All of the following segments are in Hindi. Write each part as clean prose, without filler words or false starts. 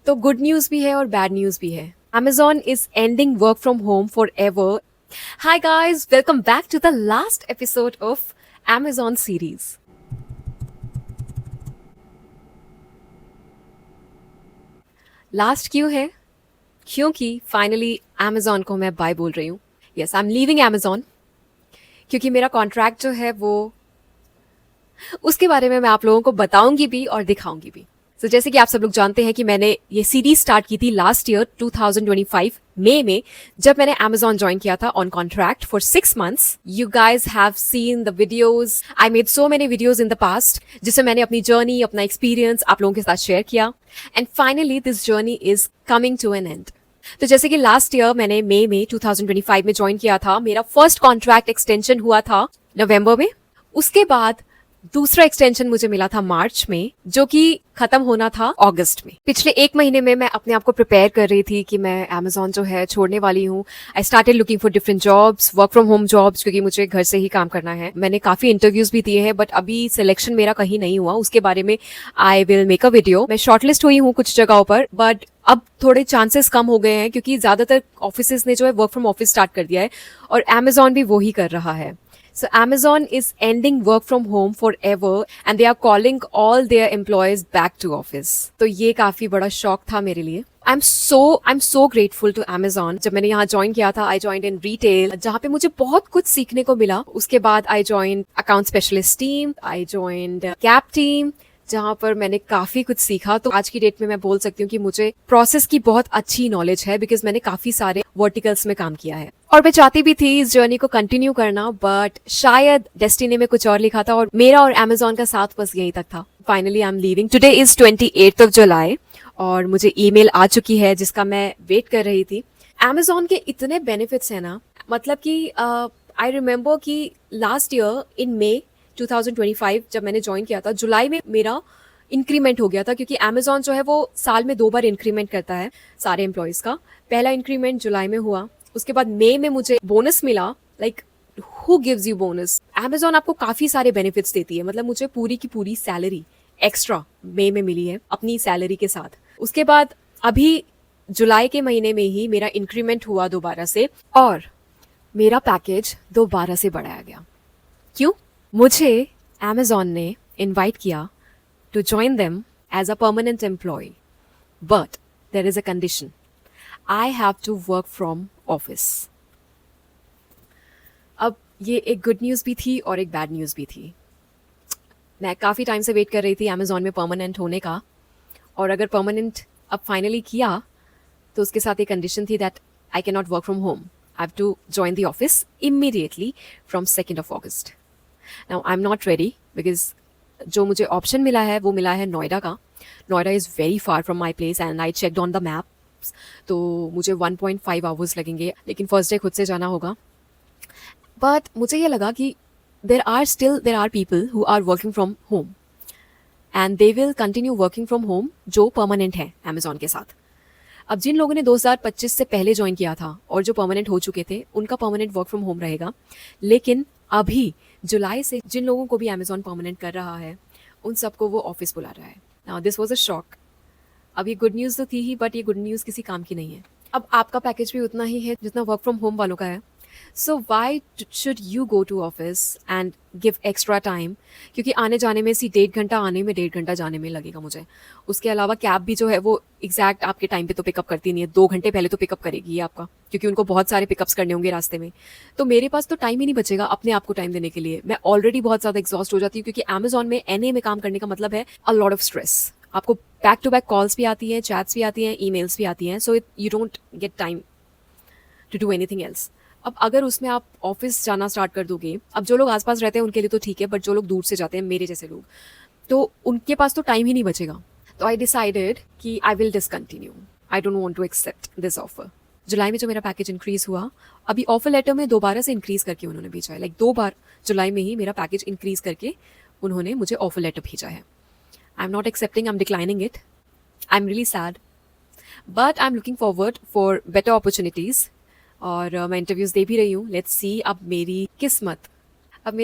तो गुड न्यूज़ भी है और बैड न्यूज़ भी है। Amazon is ending work from home forever. Hi guys, welcome back to the last episode of Amazon series. Last क्यों है? क्योंकि फाइनली Amazon को मैं बाय बोल रही हूँ। Yes, I am leaving Amazon क्योंकि मेरा कॉन्ट्रैक्ट जो है वो उसके बारे में मैं आप लोगों को बताऊंगी भी और दिखाऊंगी भी। तो जैसे कि आप सब लोग जानते हैं कि मैंने ये सीरीज स्टार्ट की थी लास्ट ईयर 2025 मई में, जब मैंने Amazon ज्वाइन किया था on contract for 6 months. You guys have seen the videos, I made so many videos in the past जिससे मैंने अपनी जर्नी, अपना एक्सपीरियंस आप लोगों के साथ शेयर किया। And finally this journey is coming to an end. तो जैसे कि लास्ट ईयर मैंने मई में 2025 में ज्वाइन किया था, मेरा फर्स्ट कॉन्ट्रैक्ट एक्सटेंशन हुआ था नवंबर में। उसके बाद दूसरा एक्सटेंशन मुझे मिला था मार्च में, जो कि खत्म होना था अगस्त में। पिछले 1 महीने में मैं अपने आप को प्रिपेयर कर रही थी कि मैं Amazon जो है छोड़ने वाली हूँ। I started looking for different jobs, work from home jobs, क्योंकि मुझे घर से ही काम करना है। मैंने काफी इंटरव्यूज भी दिए हैं, बट अभी सिलेक्शन मेरा कहीं नहीं हुआ। उसके बारे में I will make a video. मैं शॉर्टलिस्ट हुई हूँ कुछ जगहों पर, बट अब थोड़े चांसेस कम हो गए हैं क्योंकि ज्यादातर ऑफिसेज ने जो है वर्क फ्रॉम ऑफिस स्टार्ट कर दिया है और Amazon भी वो ही कर रहा है। So Amazon is ending work from home forever and they are calling all their employees back to office. तो ये काफी बड़ा शॉक था मेरे लिए। I'm so grateful to Amazon. जब मैंने यहाँ ज्वाइन किया था, I joined in retail, जहाँ पे मुझे बहुत कुछ सीखने को मिला। उसके बाद I joined account specialist team, I joined Gap team, जहाँ पर मैंने काफी कुछ सीखा। तो आज की डेट में मैं बोल सकती हूँ कि मुझे प्रोसेस की बहुत अच्छी नॉलेज है, बिकॉज मैंने काफी सारे वर्टिकल्स में काम किया है और मैं चाहती भी थी इस जर्नी को कंटिन्यू करना, बट शायद डेस्टिनी में कुछ और लिखा था और मेरा और Amazon का साथ बस यहीं तक था। Finally I am leaving. Today is 28th of July और मुझे ईमेल आ चुकी है जिसका मैं वेट कर रही थी। Amazon के इतने बेनिफिट्स हैं ना, मतलब कि आई रिमेम्बर कि लास्ट ईयर इन मई 2025 जब मैंने ज्वाइन किया था, जुलाई में मेरा इंक्रीमेंट हो गया था, क्योंकि Amazon जो है वो साल में 2 बार इंक्रीमेंट करता है सारे एम्प्लॉयज का। पहला इंक्रीमेंट जुलाई में हुआ, उसके बाद मई में मुझे बोनस मिला। Like who gives you bonus? Amazon आपको काफी सारे बेनिफिट्स देती है। मतलब मुझे पूरी की पूरी सैलरी एक्स्ट्रा मई में मिली है अपनी सैलरी के साथ। उसके बाद अभी जुलाई के महीने में ही मेरा इंक्रीमेंट हुआ दोबारा से और मेरा पैकेज दोबारा से बढ़ाया गया। क्यों? मुझे Amazon ने इनवाइट किया to join them as a permanent employee, but there is a condition. I have to work from office. अब ये एक गुड न्यूज़ भी थी और एक बैड न्यूज़ भी थी। मैं काफ़ी टाइम से वेट कर रही थी Amazon में परमानेंट होने का, और अगर परमानेंट अब फाइनली किया तो उसके साथ एक कंडीशन थी that I can not work from home. I have to join the office immediately from 2nd of August. Now I am not ready, because जो मुझे ऑप्शन मिला है वो मिला है नोएडा का। Noida is very far from my place and I checked on the maps, तो मुझे 1.5 आवर्स लगेंगे, लेकिन फर्स्ट डे खुद से जाना होगा। बट मुझे ये लगा कि there are people who are working from home and they will continue working from home, जो परमानेंट है Amazon के साथ। अब जिन लोगों ने 2025 से पहले ज्वाइन किया था और जो परमानेंट हो चुके थे, उनका परमानेंट वर्क फ्रॉम होम रहेगा। लेकिन अभी जुलाई से जिन लोगों को भी Amazon परमानेंट कर रहा है, उन सबको वो ऑफिस बुला रहा है। Now this was a shock. अब ये गुड न्यूज़ तो थी ही, बट ये गुड न्यूज़ किसी काम की नहीं है। अब आपका पैकेज भी उतना ही है जितना वर्क फ्रॉम होम वालों का है। So why should you go to office and give extra time? क्योंकि आने जाने में 1.5 घंटा आने में, 1.5 घंटा जाने में लगेगा मुझे। उसके अलावा कैब भी जो है वो एग्जैक्ट आपके टाइम पे तो पिकअप करती नहीं है, 2 घंटे पहले तो पिकअप करेगी ये आपका, क्योंकि उनको बहुत सारे पिकअप्स करने होंगे रास्ते में। तो मेरे पास तो टाइम ही नहीं बचेगा अपने आप को टाइम देने के लिए। मैं ऑलरेडी बहुत ज़्यादा एग्जॉस्ट हो जाती हूँ, क्योंकि Amazon में NA में काम करने का मतलब है अ लॉट ऑफ स्ट्रेस। आपको बैक टू बैक कॉल्स भी आती हैं, चैट्स भी आती हैं, ईमेल्स भी आती हैं, so you don't get time to do anything else. अब अगर उसमें आप ऑफिस जाना स्टार्ट कर दोगे, अब जो लोग आसपास रहते हैं उनके लिए तो ठीक है, बट जो लोग दूर से जाते हैं, मेरे जैसे लोग, तो उनके पास तो टाइम ही नहीं बचेगा। तो आई डिसाइडेड कि I will discontinue. I don't want to accept this offer. जुलाई में जो मेरा पैकेज इंक्रीज हुआ, अभी ऑफर लेटर में दोबारा से इंक्रीज करके उन्होंने भेजा है। लाइक 2 बार जुलाई में ही मेरा पैकेज इंक्रीज करके उन्होंने मुझे ऑफर लेटर भेजा है। I am not accepting, I am declining it. I am really sad, but I am looking forward for better opportunities और मैं इंटरव्यूज़ दे भी रही हूँ। लेट्स सी अब मेरी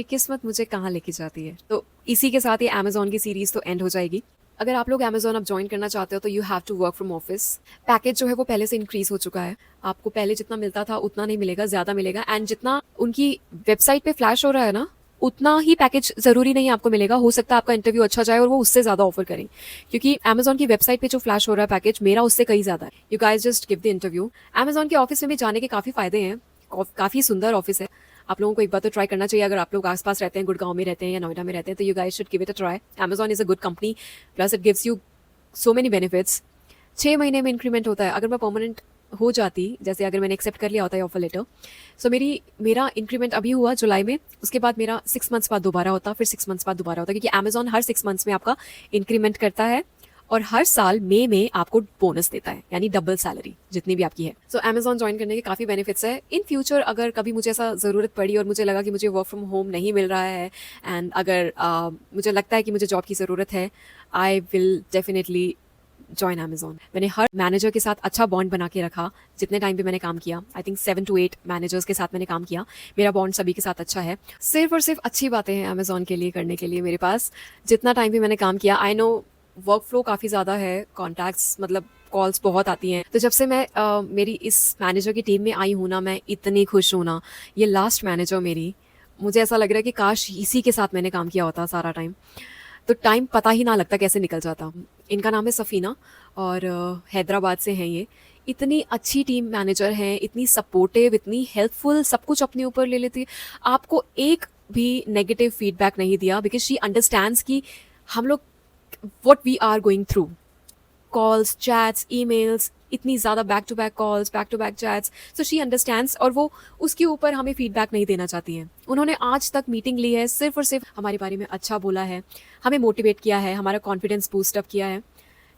किस्मत मुझे कहाँ लेके जाती है। तो इसी के साथ ये Amazon की सीरीज़ तो एंड हो जाएगी। अगर आप लोग अमेज़न अब जॉइन करना चाहते हो तो you have to work from office. Package जो है वो पहले से इंक्रीज़ हो चुका है। आपको पहले जितना मिलता था उतना नहीं मिलेगा, ज़्यादा मिलेगा एंड जितना उनकी वेबसाइट पे फ्लैश हो रहा है ना, उतना ही पैकेज ज़रूरी नहीं आपको मिलेगा। हो सकता है आपका इंटरव्यू अच्छा जाए और वो उससे ज़्यादा ऑफर करें, क्योंकि अमेज़न की वेबसाइट पे जो फ्लैश हो रहा है पैकेज, मेरा उससे कहीं ज़्यादा है। You guys just give the interview. Amazon के ऑफिस में भी जाने के काफ़ी फ़ायदे हैं। काफ़ी सुंदर ऑफिस है। आप लोगों को एक बार तो ट्राई करना चाहिए। अगर आप लोग आस-पास रहते हैं, गुड़गाँव में रहते हैं या नोएडा में रहते हैं, तो you guys should give it a try. Amazon is a good company, plus it gives you so many benefits. 6 महीने में इंक्रीमेंट होता है। अगर मैं परमानेंट हो जाती, जैसे अगर मैंने एक्सेप्ट कर लिया होता है ऑफर लेटर, सो मेरा इंक्रीमेंट अभी हुआ जुलाई में, उसके बाद मेरा 6 मंथ्स बाद दोबारा होता, फिर 6 मंथ्स बाद दोबारा होता, क्योंकि अमेज़न हर 6 मंथ्स में आपका इंक्रीमेंट करता है और हर साल मई में आपको बोनस देता है, यानी डबल सैलरी जितनी भी आपकी है। सो अमेज़न जॉइन करने के काफ़ी बेनिफिट्स है। इन फ्यूचर अगर कभी मुझे ऐसा ज़रूरत पड़ी और मुझे लगा कि मुझे वर्क फ्रॉम होम नहीं मिल रहा है एंड अगर मुझे लगता है कि मुझे जॉब की ज़रूरत है, I will definitely join Amazon. मैंने हर मैनेजर के साथ अच्छा बॉन्ड बना के रखा जितने टाइम पे मैंने काम किया। आई थिंक 7 to 8 मैनेजर्स के साथ मैंने काम किया। मेरा बॉन्ड सभी के साथ अच्छा है। सिर्फ और सिर्फ अच्छी बातें हैं अमेज़न के लिए करने के लिए मेरे पास। जितना टाइम भी मैंने काम किया, आई नो वर्क फ्लो काफ़ी ज़्यादा है, कॉन्टैक्ट्स मतलब कॉल्स बहुत आती हैं। तो जब से मैं मेरी इस मैनेजर की टीम में आई हूँ ना, मैं इतनी खुश हूँ ना। ये लास्ट मैनेजर मेरी, मुझे ऐसा लग रहा है कि काश इसी के साथ मैंने काम किया होता सारा टाइम, तो टाइम पता ही ना लगता कैसे निकल जाता। इनका नाम है सफ़ीना और हैदराबाद से हैं ये। इतनी अच्छी टीम मैनेजर हैं, इतनी सपोर्टिव, इतनी हेल्पफुल, सब कुछ अपने ऊपर ले लेती है। आपको एक भी नेगेटिव फीडबैक नहीं दिया, बिकॉज़ शी अंडरस्टैंड्स कि हम लोग what we are going through. Calls, chats, emails, इतनी ज़्यादा back to back calls, back to back chats, so she understands और वो उसके ऊपर हमें फीडबैक नहीं देना चाहती हैं। उन्होंने आज तक मीटिंग ली है, सिर्फ़ और सिर्फ हमारे बारे में अच्छा बोला है, हमें मोटिवेट किया है, हमारा कॉन्फिडेंस बूस्ट अप किया है।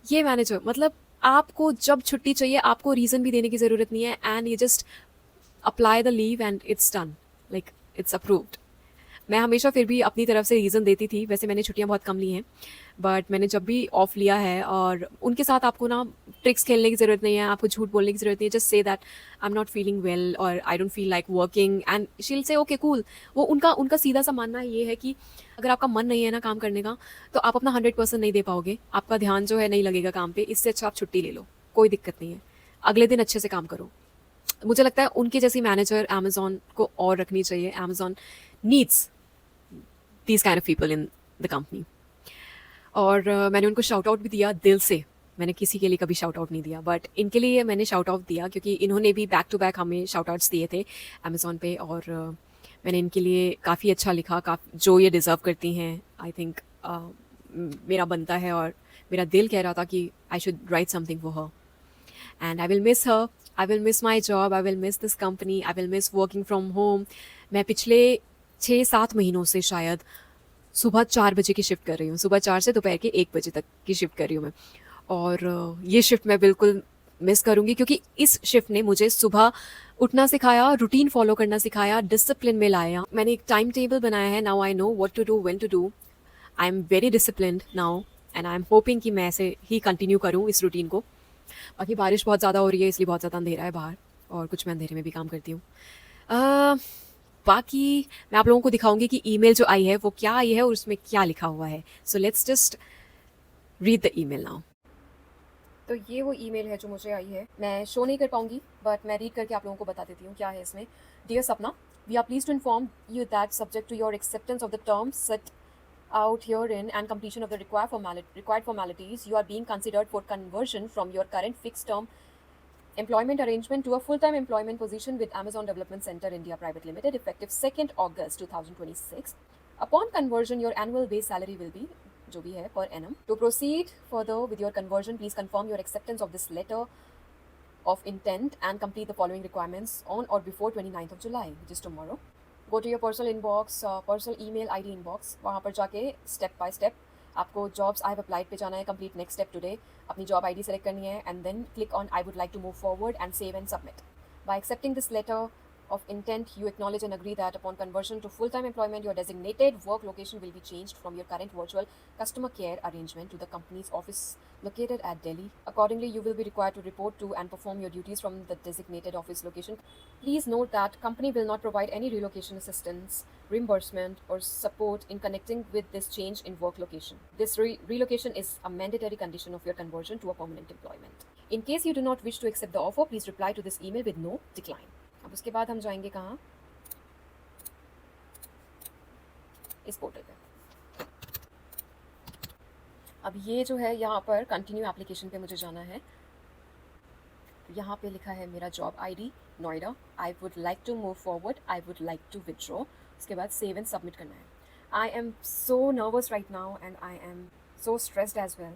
ये मैनेजर मतलब आपको जब छुट्टी चाहिए, आपको रीज़न भी देने की ज़रूरत नहीं है and you just apply the leave and it's done, like it's approved. मैं हमेशा फिर भी अपनी तरफ से रीज़न देती थी। वैसे मैंने छुट्टियाँ बहुत कम ली हैं, बट मैंने जब भी ऑफ लिया है, और उनके साथ आपको ना ट्रिक्स खेलने की ज़रूरत नहीं है, आपको झूठ बोलने की ज़रूरत नहीं है। Just say that I am not feeling well और I don't feel like working and she will say okay cool. वो उनका उनका सीधा सा मानना ये है कि अगर आपका मन नहीं है ना काम करने का, तो आप अपना 100% नहीं दे पाओगे, आपका ध्यान जो है नहीं लगेगा काम पे, इससे अच्छा आप छुट्टी ले लो, कोई दिक्कत नहीं है, अगले दिन अच्छे से काम करो। मुझे लगता है उनकी जैसी मैनेजर अमेज़न को और रखनी चाहिए। Amazon needs these kind of people in the company। और मैंने उनको शाउट आउट भी दिया दिल से। मैंने किसी के लिए कभी शाउट आउट नहीं दिया, बट इनके लिए मैंने शाउट आउट दिया क्योंकि इन्होंने भी बैक टू बैक हमें शाउट आउट्स दिए थे अमेज़न पे, और मैंने इनके लिए काफ़ी अच्छा लिखा, जो ये डिज़र्व करती हैं। आई थिंक मेरा बनता है और मेरा दिल कह रहा था कि I should write something for her and I will miss her, I will miss my job, I will miss this company, I will miss working from home. मैं पिछले 6-7 महीनों से शायद सुबह 4 बजे की शिफ्ट कर रही हूँ, सुबह 4 से दोपहर के 1 बजे तक की शिफ्ट कर रही हूँ मैं। और ये शिफ्ट मैं बिल्कुल मिस करूँगी, क्योंकि इस शिफ्ट ने मुझे सुबह उठना सिखाया, रूटीन फॉलो करना सिखाया, डिसिप्लिन में लाया। मैंने एक टाइम टेबल बनाया है, now I know what to do, when to do. I am very disciplined now and I am hoping कि मैं ऐसे ही कंटिन्यू करूँ इस रूटीन को। बाकी बारिश बहुत ज़्यादा हो रही है, इसलिए बहुत ज़्यादा अंधेरा है बाहर, और कुछ मैं अंधेरे में भी काम करती हूँ। बाकी मैं आप लोगों को दिखाऊंगी कि ईमेल जो आई है वो क्या आई है और उसमें क्या लिखा हुआ है। So let's just read the email now. तो ये वो ईमेल है जो मुझे आई है। मैं शो नहीं कर पाऊंगी, बट मैं रीड करके आप लोगों को बता देती हूँ क्या है इसमें। Dear Sapna, we are pleased to inform you that subject to your acceptance of the terms set out herein and completion of the required formalities, you are being considered for conversion from your current fixed term employment arrangement to a full-time employment position with Amazon Development Center India Private Limited, effective 2nd August 2026. Upon conversion, your annual base salary will be जो भी है per annum. To proceed further with your conversion, please confirm your acceptance of this letter of intent and complete the following requirements on or before 29th of July, which is tomorrow. Go to your personal inbox, personal email ID inbox, वहाँ पर जाके स्टेप बाय स्टेप आपको जॉब्स आई हैव अप्लाइड पे जाना है, कंप्लीट नेक्स्ट स्टेप टुडे, अपनी जॉब ID सेलेक्ट करनी है and then click on I would like to move forward and save and submit. By accepting this letter, of intent, you acknowledge and agree that upon conversion to full-time employment, your designated work location will be changed from your current virtual customer care arrangement to the company's office located at Delhi. Accordingly, you will be required to report to and perform your duties from the designated office location. Please note that company will not provide any relocation assistance, reimbursement, or support in connecting with this change in work location. This relocation is a mandatory condition of your conversion to a permanent employment. In case you do not wish to accept the offer, please reply to this email with no decline. अब उसके बाद हम जाएंगे कहाँ, इस पोर्टल पे। अब ये जो है यहाँ पर कंटिन्यू एप्लीकेशन पे मुझे जाना है। यहाँ पे लिखा है मेरा job ID Noida, I would like to move forward, I would like to withdraw. उसके बाद सेव एंड सबमिट करना है। I am so nervous right now and I am so stressed as well.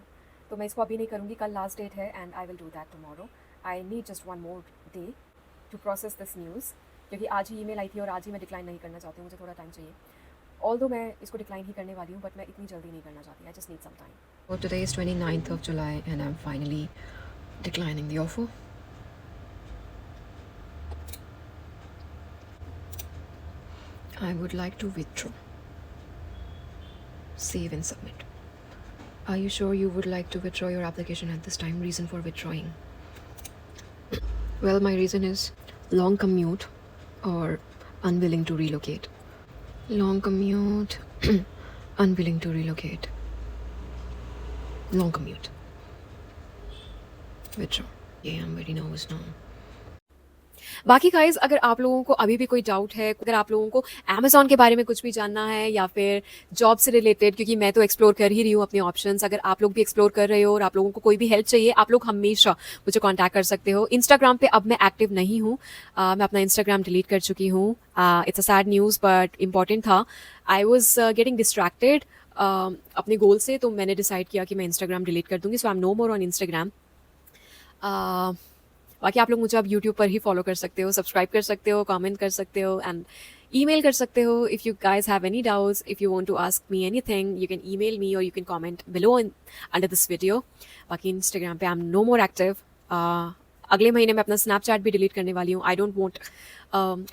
तो मैं इसको अभी नहीं करूँगी, कल लास्ट डेट है and I will do that tomorrow. I need just one more day to process this news, क्योंकि आज ही ईमेल आई थी और आज ही मैं डिक्लाइन नहीं करना चाहती हूँ, मुझे थोड़ा टाइम चाहिए। ऑल्दो मैं इसको डिक्लाइन ही करने वाली हूँ, बट मैं इतनी जल्दी नहीं करना चाहती। I just need some time. So today is 29th of July and I'm finally declining the offer. I would like to withdraw. Save and submit. Are you sure you would like to withdraw your application at this time? Reason for withdrawing? Well, my reason is long commute or unwilling to relocate. Long commute, unwilling to relocate. Long commute. Withdraw. Yeah, I'm very nervous now. बाकी गाइज, अगर आप लोगों को अभी भी कोई डाउट है, अगर आप लोगों को अमेज़ॉन के बारे में कुछ भी जानना है या फिर जॉब से रिलेटेड, क्योंकि मैं तो एक्सप्लोर कर ही रही हूँ अपने ऑप्शंस, अगर आप लोग भी एक्सप्लोर कर रहे हो और आप लोगों को कोई भी हेल्प चाहिए, आप लोग हमेशा मुझे कांटेक्ट कर सकते हो। इंस्टाग्राम पे अब मैं एक्टिव नहीं हूँ, मैं अपना इंस्टाग्राम डिलीट कर चुकी हूँ। It's a sad news but important था। आई वॉज गेटिंग डिस्ट्रैक्टेड अपने गोल से, तो मैंने डिसाइड किया कि मैं इंस्टाग्राम डिलीट कर दूँगी। So I am no more on Instagram. बाकी आप लोग मुझे अब यूट्यूब पर ही फॉलो कर सकते हो, सब्सक्राइब कर सकते हो, कमेंट कर सकते हो एंड ईमेल कर सकते हो। If you guys have any doubts, if you want to ask me anything, you can email me और you can comment below under this video. बाकी इंस्टाग्राम पे I am no more active. अगले महीने मैं अपना स्नैपचैट भी डिलीट करने वाली हूँ। I don't want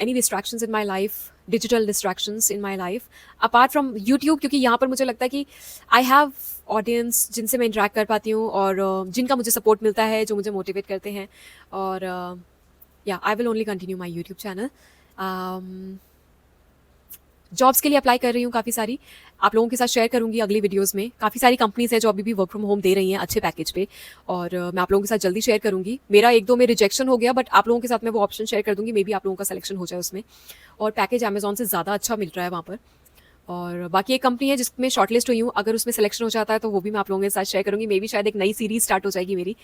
any distractions in my life, digital distractions in my life apart from YouTube, क्योंकि यहाँ पर मुझे लगता है कि आई हैव ऑडियंस जिनसे मैं इंटरेक्ट कर पाती हूँ और जिनका मुझे सपोर्ट मिलता है, जो मुझे मोटिवेट करते हैं। और या I will only continue my YouTube channel. Jobs के लिए अप्लाई कर रही हूँ काफ़ी सारी, आप लोगों के साथ शेयर करूँगी अगली वीडियोस में। काफ़ी सारी कंपनीज हैं जो अभी भी वर्क फ्रॉम होम दे रही हैं अच्छे पैकेज पे, और मैं आप लोगों के साथ जल्दी शेयर करूँगी। मेरा एक दो में रिजेक्शन हो गया, बट आप लोगों के साथ मैं वो ऑप्शन शेयर कर दूँगी, मे बी आप लोगों का सिलेक्शन हो जाए उसमें। और पैकेज अमेजोन से ज़्यादा अच्छा मिल रहा है वहाँ पर। और बाकी एक कंपनी है जिसमें शॉर्टलिस्ट हुई हूँ, अगर उसमें सिलेक्शन हो जाता है तो वो भी मैं आप लोगों के साथ शेयर करूँगी। मे बी शायद एक नई सीरीज स्टार्ट हो जाएगी मेरी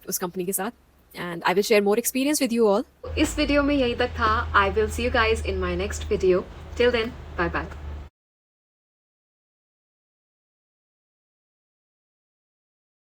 उस कंपनी के साथ, and I will share more experience with you all. इस वीडियो में यहीं तक था। I will see you guys in my next video. Till then, bye bye.